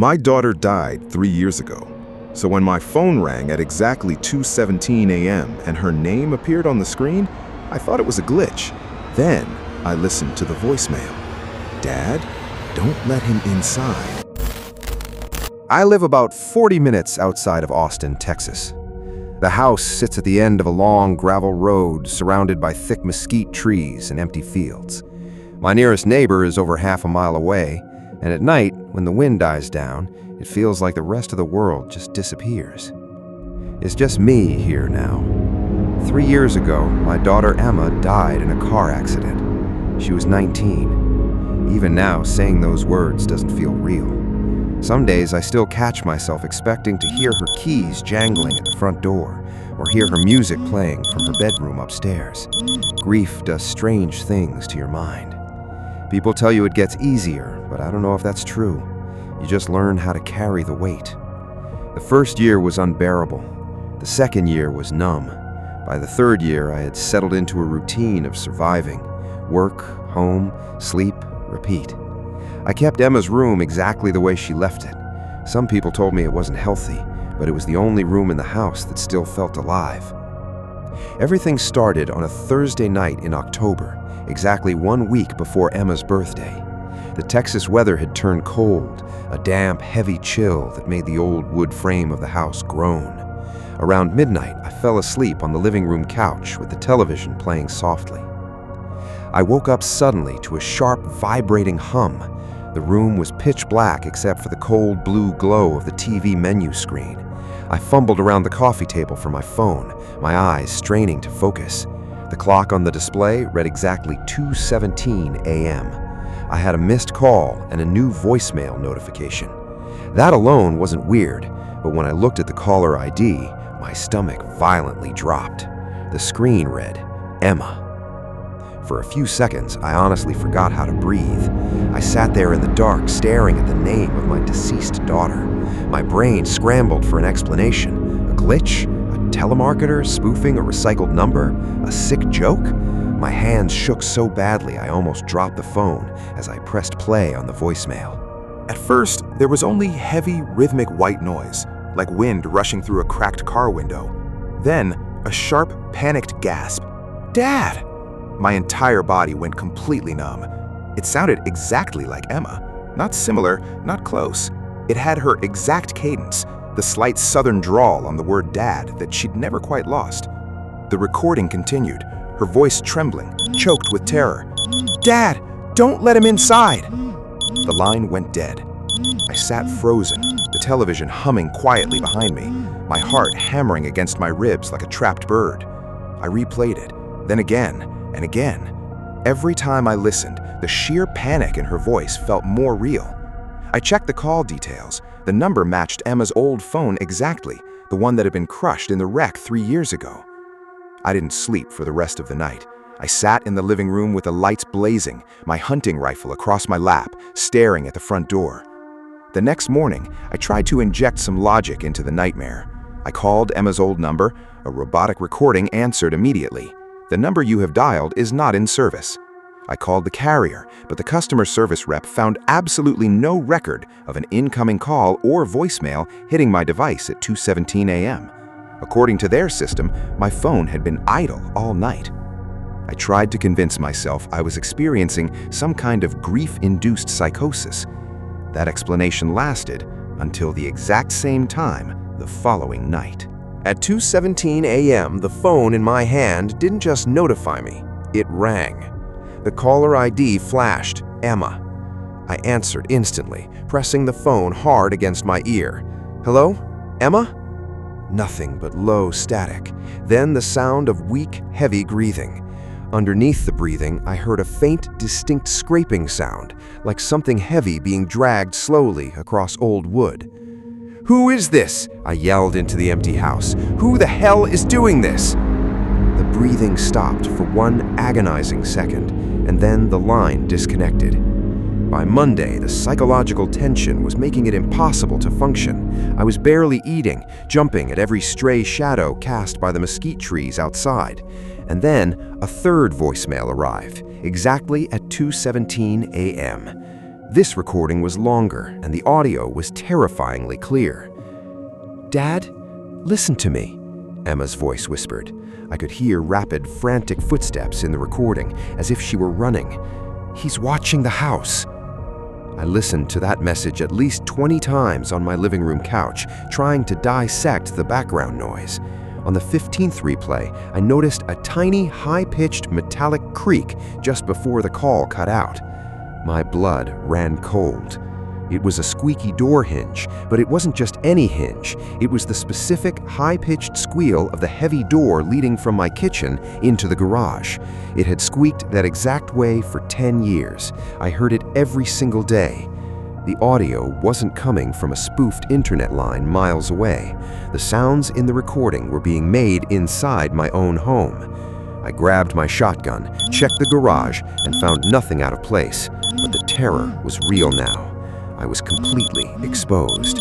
My daughter died 3 years ago. So when my phone rang at exactly 2:17 a.m. and her name appeared on the screen, I thought it was a glitch. Then I listened to the voicemail. Dad, don't let him inside. I live about 40 minutes outside of Austin, Texas. The house sits at the end of a long gravel road surrounded by thick mesquite trees and empty fields. My nearest neighbor is over half a mile away, and at night, when the wind dies down, it feels like the rest of the world just disappears. It's just me here now. 3 years ago, my daughter Emma died in a car accident. She was 19. Even now, saying those words doesn't feel real. Some days I still catch myself expecting to hear her keys jangling at the front door, or hear her music playing from her bedroom upstairs. Grief does strange things to your mind. People tell you it gets easier, but I don't know if that's true. You just learn how to carry the weight. The first year was unbearable. The second year was numb. By the third year, I had settled into a routine of surviving. Work, home, sleep, repeat. I kept Emma's room exactly the way she left it. Some people told me it wasn't healthy, but it was the only room in the house that still felt alive. Everything started on a Thursday night in October, exactly 1 week before Emma's birthday. The Texas weather had turned cold, a damp, heavy chill that made the old wood frame of the house groan. Around midnight, I fell asleep on the living room couch with the television playing softly. I woke up suddenly to a sharp, vibrating hum. The room was pitch black except for the cold blue glow of the TV menu screen. I fumbled around the coffee table for my phone, my eyes straining to focus. The clock on the display read exactly 2:17 a.m. I had a missed call and a new voicemail notification. That alone wasn't weird, but when I looked at the caller ID, my stomach violently dropped. The screen read, Emma. For a few seconds, I honestly forgot how to breathe. I sat there in the dark, staring at the name of my deceased daughter. My brain scrambled for an explanation. A glitch? A telemarketer spoofing a recycled number? A sick joke? My hands shook so badly I almost dropped the phone as I pressed play on the voicemail. At first, there was only heavy, rhythmic white noise, like wind rushing through a cracked car window. Then, a sharp, panicked gasp. Dad! My entire body went completely numb. It sounded exactly like Emma. Not similar, not close. It had her exact cadence, the slight southern drawl on the word dad that she'd never quite lost. The recording continued, her voice trembling, choked with terror. Dad, don't let him inside! The line went dead. I sat frozen, the television humming quietly behind me, my heart hammering against my ribs like a trapped bird. I replayed it, then again, and again. Every time I listened, the sheer panic in her voice felt more real. I checked the call details. The number matched Emma's old phone exactly, the one that had been crushed in the wreck 3 years ago. I didn't sleep for the rest of the night. I sat in the living room with the lights blazing, my hunting rifle across my lap, staring at the front door. The next morning, I tried to inject some logic into the nightmare. I called Emma's old number. A robotic recording answered immediately. The number you have dialed is not in service. I called the carrier, but the customer service rep found absolutely no record of an incoming call or voicemail hitting my device at 2:17 a.m. According to their system, my phone had been idle all night. I tried to convince myself I was experiencing some kind of grief-induced psychosis. That explanation lasted until the exact same time the following night. At 2:17 a.m., the phone in my hand didn't just notify me, it rang. The caller ID flashed, Emma. I answered instantly, pressing the phone hard against my ear. Hello? Emma? Nothing but low static. Then the sound of weak, heavy breathing. Underneath the breathing, I heard a faint, distinct scraping sound, like something heavy being dragged slowly across old wood. Who is this? I yelled into the empty house. Who the hell is doing this? The breathing stopped for one agonizing second, and then the line disconnected. By Monday, the psychological tension was making it impossible to function. I was barely eating, jumping at every stray shadow cast by the mesquite trees outside. And then a third voicemail arrived, exactly at 2:17 a.m. This recording was longer, and the audio was terrifyingly clear. "Dad, listen to me," Emma's voice whispered. I could hear rapid, frantic footsteps in the recording, as if she were running. "He's watching the house." I listened to that message at least 20 times on my living room couch, trying to dissect the background noise. On the 15th replay, I noticed a tiny, high-pitched metallic creak just before the call cut out. My blood ran cold. It was a squeaky door hinge, but it wasn't just any hinge. It was the specific, high-pitched squeal of the heavy door leading from my kitchen into the garage. It had squeaked that exact way for 10 years. I heard it every single day. The audio wasn't coming from a spoofed internet line miles away. The sounds in the recording were being made inside my own home. I grabbed my shotgun, checked the garage, and found nothing out of place. But the terror was real now. I was completely exposed.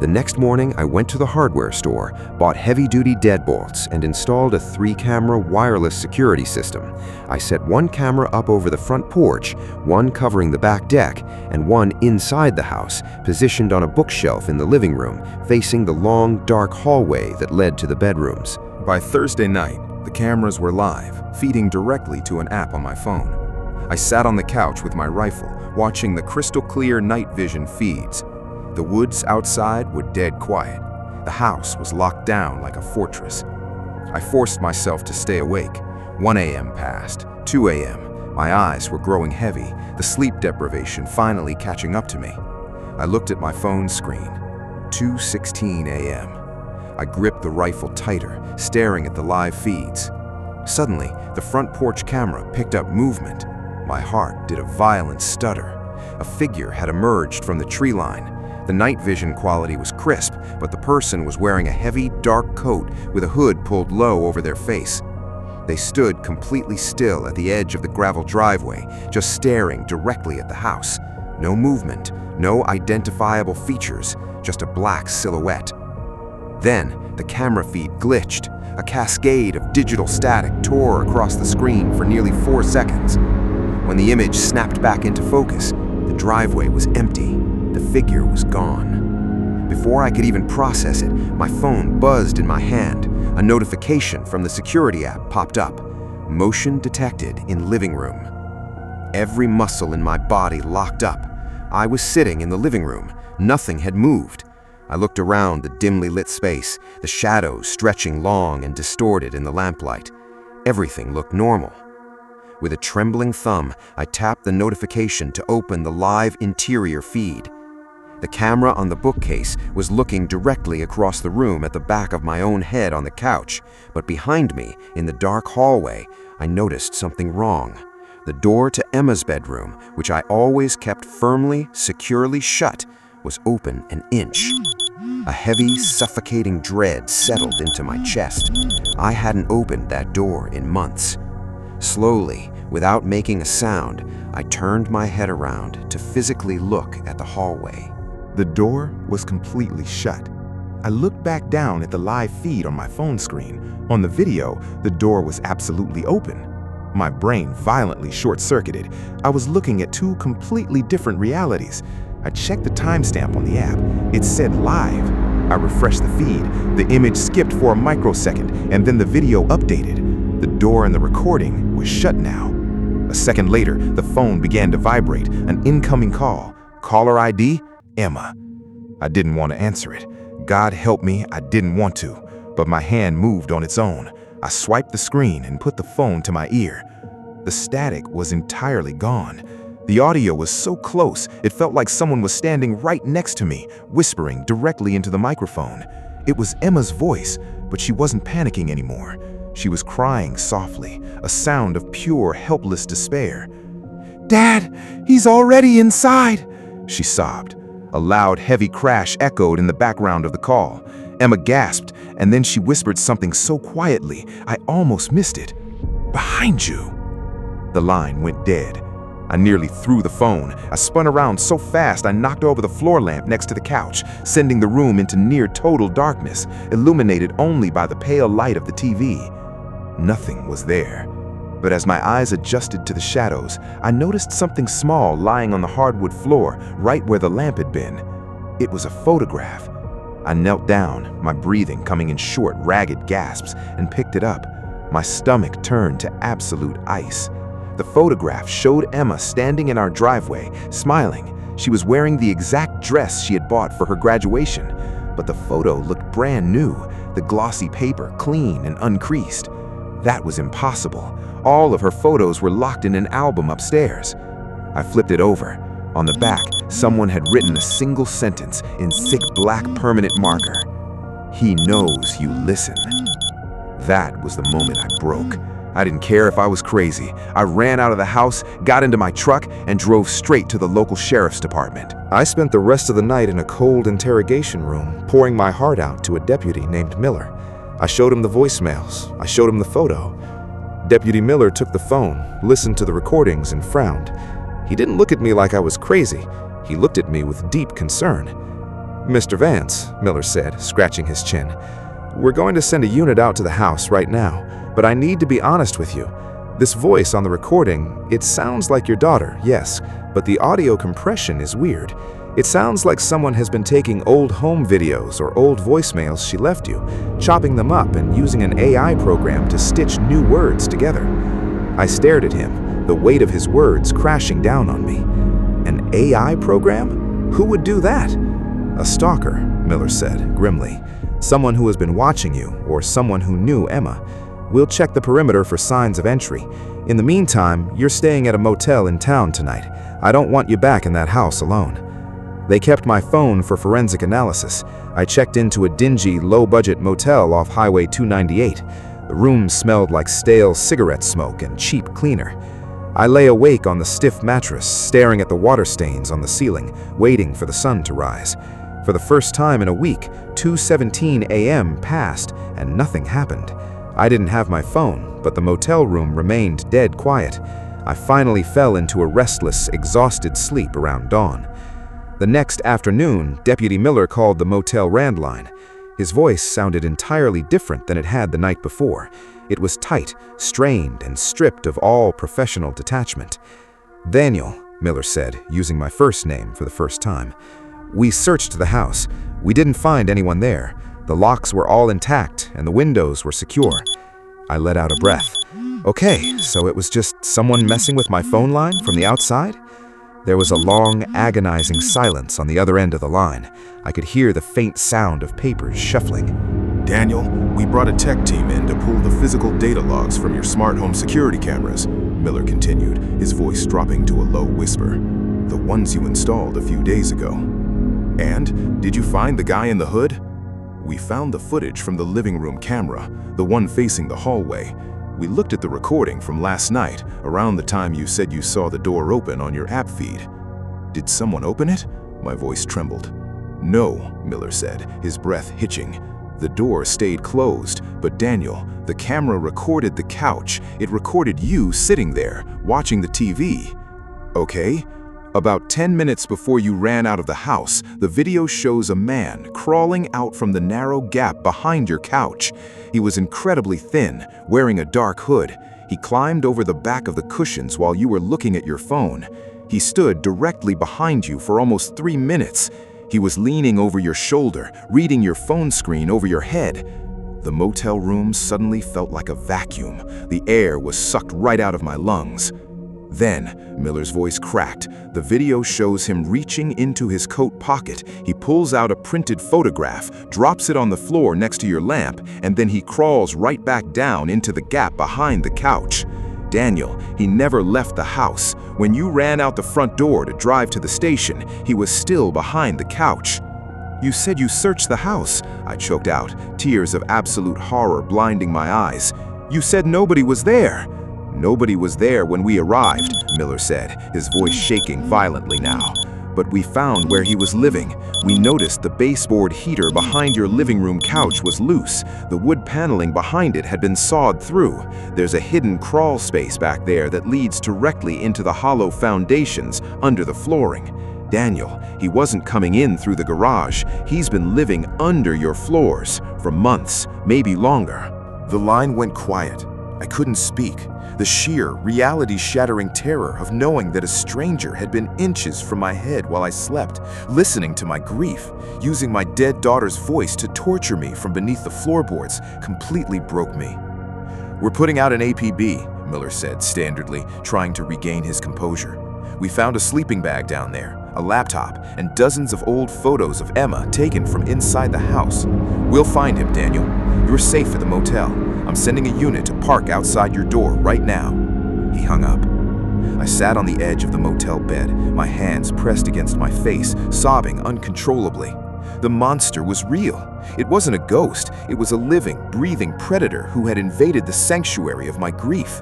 The next morning, I went to the hardware store, bought heavy-duty deadbolts, and installed a 3-camera wireless security system. I set one camera up over the front porch, one covering the back deck, and one inside the house, positioned on a bookshelf in the living room, facing the long, dark hallway that led to the bedrooms. By Thursday night, the cameras were live, feeding directly to an app on my phone. I sat on the couch with my rifle, watching the crystal-clear night vision feeds. The woods outside were dead quiet. The house was locked down like a fortress. I forced myself to stay awake. 1 a.m. passed, 2 a.m. My eyes were growing heavy, the sleep deprivation finally catching up to me. I looked at my phone screen. 2:16 a.m. I gripped the rifle tighter, staring at the live feeds. Suddenly, the front porch camera picked up movement. My heart did a violent stutter. A figure had emerged from the tree line. The night vision quality was crisp, but the person was wearing a heavy, dark coat with a hood pulled low over their face. They stood completely still at the edge of the gravel driveway, just staring directly at the house. No movement, no identifiable features, just a black silhouette. Then, the camera feed glitched. A cascade of digital static tore across the screen for nearly 4 seconds. When the image snapped back into focus, the driveway was empty. The figure was gone. Before I could even process it, my phone buzzed in my hand. A notification from the security app popped up. Motion detected in living room. Every muscle in my body locked up. I was sitting in the living room. Nothing had moved. I looked around the dimly lit space, the shadows stretching long and distorted in the lamplight. Everything looked normal. With a trembling thumb, I tapped the notification to open the live interior feed. The camera on the bookcase was looking directly across the room at the back of my own head on the couch, but behind me, in the dark hallway, I noticed something wrong. The door to Emma's bedroom, which I always kept firmly, securely shut, was open an inch. A heavy, suffocating dread settled into my chest. I hadn't opened that door in months. Slowly, without making a sound, I turned my head around to physically look at the hallway. The door was completely shut. I looked back down at the live feed on my phone screen. On the video, the door was absolutely open. My brain violently short-circuited. I was looking at 2 completely different realities. I checked the timestamp on the app. It said live. I refreshed the feed. The image skipped for a microsecond, and then the video updated. The door in the recording was shut now. A second later, the phone began to vibrate. An incoming call. Caller ID, Emma. I didn't want to answer it. God help me, I didn't want to. But my hand moved on its own. I swiped the screen and put the phone to my ear. The static was entirely gone. The audio was so close, it felt like someone was standing right next to me, whispering directly into the microphone. It was Emma's voice, but she wasn't panicking anymore. She was crying softly, a sound of pure, helpless despair. "Dad, he's already inside," she sobbed. A loud, heavy crash echoed in the background of the call. Emma gasped, and then she whispered something so quietly, I almost missed it. "Behind you." The line went dead. I nearly threw the phone. I spun around so fast I knocked over the floor lamp next to the couch, sending the room into near total darkness, illuminated only by the pale light of the TV. Nothing was there. But as my eyes adjusted to the shadows, I noticed something small lying on the hardwood floor, right where the lamp had been. It was a photograph. I knelt down, my breathing coming in short, ragged gasps, and picked it up. My stomach turned to absolute ice. The photograph showed Emma standing in our driveway, smiling. She was wearing the exact dress she had bought for her graduation, but the photo looked brand new, the glossy paper clean and uncreased. That was impossible. All of her photos were locked in an album upstairs. I flipped it over. On the back, someone had written a single sentence in thick black permanent marker. "He knows you listen." That was the moment I broke. I didn't care if I was crazy. I ran out of the house, got into my truck, and drove straight to the local sheriff's department. I spent the rest of the night in a cold interrogation room, pouring my heart out to a deputy named Miller. I showed him the voicemails. I showed him the photo. Deputy Miller took the phone, listened to the recordings, and frowned. He didn't look at me like I was crazy. He looked at me with deep concern. "Mr. Vance," Miller said, scratching his chin, "we're going to send a unit out to the house right now, but I need to be honest with you. This voice on the recording, it sounds like your daughter, yes, but the audio compression is weird. It sounds like someone has been taking old home videos or old voicemails she left you, chopping them up and using an AI program to stitch new words together." I stared at him, the weight of his words crashing down on me. An AI program? Who would do that? "A stalker," Miller said grimly. "Someone who has been watching you, or someone who knew Emma. We'll check the perimeter for signs of entry. In the meantime, you're staying at a motel in town tonight. I don't want you back in that house alone." They kept my phone for forensic analysis. I checked into a dingy, low-budget motel off Highway 298. The room smelled like stale cigarette smoke and cheap cleaner. I lay awake on the stiff mattress, staring at the water stains on the ceiling, waiting for the sun to rise. For the first time in a week, 2:17 a.m. passed and nothing happened. I didn't have my phone, but the motel room remained dead quiet. I finally fell into a restless, exhausted sleep around dawn. The next afternoon, Deputy Miller called the motel landline. His voice sounded entirely different than it had the night before. It was tight, strained, and stripped of all professional detachment. "Daniel," Miller said, using my first name for the first time. "We searched the house. We didn't find anyone there. The locks were all intact, and the windows were secure." I let out a breath. "Okay, so it was just someone messing with my phone line from the outside?" There was a long, agonizing silence on the other end of the line. I could hear the faint sound of papers shuffling. "Daniel, we brought a tech team in to pull the physical data logs from your smart home security cameras," Miller continued, his voice dropping to a low whisper. "The ones you installed a few days ago." "And, did you find the guy in the hood?" "We found the footage from the living room camera, the one facing the hallway. We looked at the recording from last night, around the time you said you saw the door open on your app feed." "Did someone open it?" My voice trembled. "No," Miller said, his breath hitching. "The door stayed closed, but Daniel, the camera recorded the couch. It recorded you sitting there, watching the TV." "Okay." "About 10 minutes before you ran out of the house, the video shows a man crawling out from the narrow gap behind your couch. He was incredibly thin, wearing a dark hood. He climbed over the back of the cushions while you were looking at your phone. He stood directly behind you for almost 3 minutes. He was leaning over your shoulder, reading your phone screen over your head." The motel room suddenly felt like a vacuum. The air was sucked right out of my lungs. "Then," Miller's voice cracked, "the video shows him reaching into his coat pocket. He pulls out a printed photograph, drops it on the floor next to your lamp, and then he crawls right back down into the gap behind the couch. Daniel, he never left the house. When you ran out the front door to drive to the station, he was still behind the couch." "You said you searched the house," I choked out, tears of absolute horror blinding my eyes. "You said nobody was there." "Nobody was there when we arrived," Miller said, his voice shaking violently now. "But we found where he was living. We noticed the baseboard heater behind your living room couch was loose. The wood paneling behind it had been sawed through. There's a hidden crawl space back there that leads directly into the hollow foundations under the flooring. Daniel, he wasn't coming in through the garage. He's been living under your floors for months, maybe longer." The line went quiet. I couldn't speak. The sheer, reality-shattering terror of knowing that a stranger had been inches from my head while I slept, listening to my grief, using my dead daughter's voice to torture me from beneath the floorboards, completely broke me. "We're putting out an APB," Miller said standardly, trying to regain his composure. "We found a sleeping bag down there, a laptop, and dozens of old photos of Emma taken from inside the house. We'll find him, Daniel. You're safe at the motel. I'm sending a unit to park outside your door right now." He hung up. I sat on the edge of the motel bed, my hands pressed against my face, sobbing uncontrollably. The monster was real. It wasn't a ghost. It was a living, breathing predator who had invaded the sanctuary of my grief.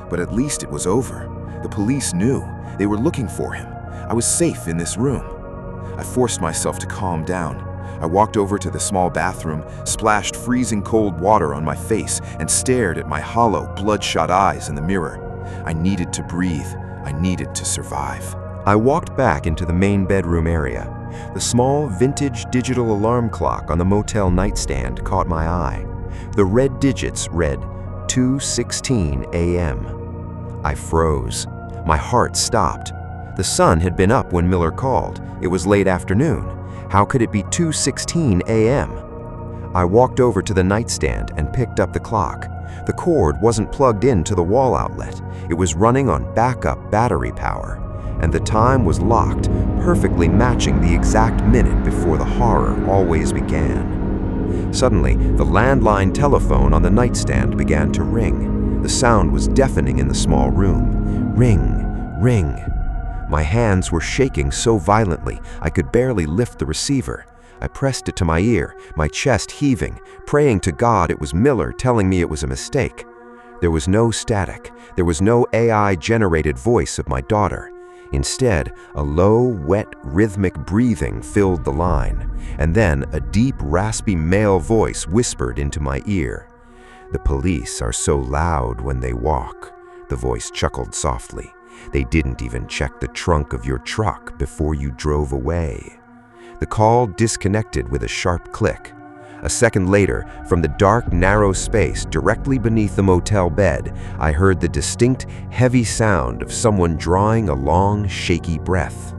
But at least it was over. The police knew. They were looking for him. I was safe in this room. I forced myself to calm down. I walked over to the small bathroom, splashed freezing cold water on my face, and stared at my hollow, bloodshot eyes in the mirror. I needed to breathe. I needed to survive. I walked back into the main bedroom area. The small, vintage digital alarm clock on the motel nightstand caught my eye. The red digits read 2:16 a.m. I froze. My heart stopped. The sun had been up when Miller called. It was late afternoon. How could it be 2:16 a.m.? I walked over to the nightstand and picked up the clock. The cord wasn't plugged into the wall outlet. It was running on backup battery power, and the time was locked, perfectly matching the exact minute before the horror always began. Suddenly, the landline telephone on the nightstand began to ring. The sound was deafening in the small room. Ring, ring. My hands were shaking so violently I could barely lift the receiver. I pressed it to my ear, my chest heaving, praying to God it was Miller telling me it was a mistake. There was no static. There was no AI-generated voice of my daughter. Instead, a low, wet, rhythmic breathing filled the line, and then a deep, raspy male voice whispered into my ear. "The police are so loud when they walk," the voice chuckled softly. "They didn't even check the trunk of your truck before you drove away." The call disconnected with a sharp click. A second later, from the dark, narrow space directly beneath the motel bed, I heard the distinct, heavy sound of someone drawing a long, shaky breath.